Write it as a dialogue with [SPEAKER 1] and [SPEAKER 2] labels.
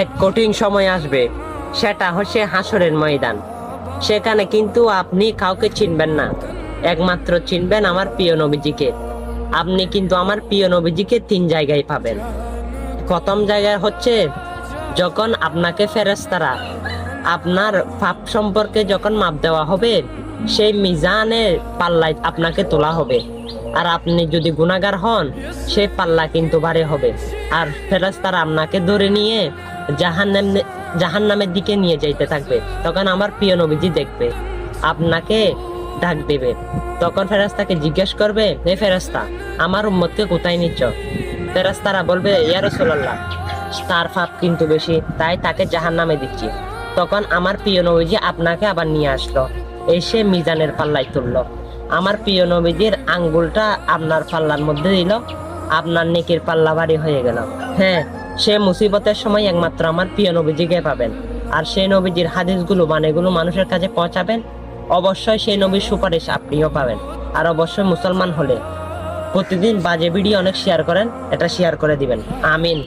[SPEAKER 1] এক কঠিন সময় আসবে, সেটা হচ্ছে হাসরের ময়দান। সেখানে কিন্তু আপনি কাউকে চিনবেন না, একমাত্র চিনবেন আমার প্রিয় নবীজিকে। আপনি কিন্তু আমার প্রিয় নবীজিকে 3 জায়গায় পাবেন। প্রথম জায়গায় হচ্ছে যখন আপনাকে ফেরেশতারা আপনার পাপ সম্পর্কে যখন মাপ দেওয়া হবে, সেই মিজানের পাল্লায় আপনাকে তোলা হবে। আর আপনি যদি গুনাহগার হন, সেই পাল্লা কিন্তু ভারী হবে। আর ফেরেশতারা আপনাকে ধরে নিয়ে জাহান্নামের দিকে নিয়ে যাইতে থাকবে। তখন আমার প্রিয় নবীজি দেখবে, আপনাকে ডাক দেবে। তখন ফেরেশতাকে জিজ্ঞেস করবে, এ ফেরেশতা, আমার উম্মতকে কোথায় নিচ্ছ? ফেরেশতারা বলবে, ইয়া রাসূলুল্লাহ, তার পাপ কিন্তু বেশি, তাই তাকে জাহান্নামে দিচ্ছি। তখন আমার প্রিয় নবীজি আপনাকে আবার নিয়ে আসলো, এসে মিজানের পাল্লায় তুললো। আমার প্রিয় নবীজির আঙ্গুলটা আপনার পাল্লার মধ্যে দিল, আপনার নেকির পাল্লা ভারী হয়ে গেল। হ্যাঁ, সে মুসিবতের সময় একমাত্র আমার প্রিয় নবীজিকে পাবেন। আর সেই নবীজির হাদিসগুলো বাণীগুলো মানুষের কাছে পৌঁছাবেন, অবশ্যই সেই নবীর সুপারিশ আপনিও পাবেন। আর অবশ্যই মুসলমান হলে প্রতিদিন বাজে ভিডিও অনেক শেয়ার করেন, এটা শেয়ার করে দিবেন। আমিন।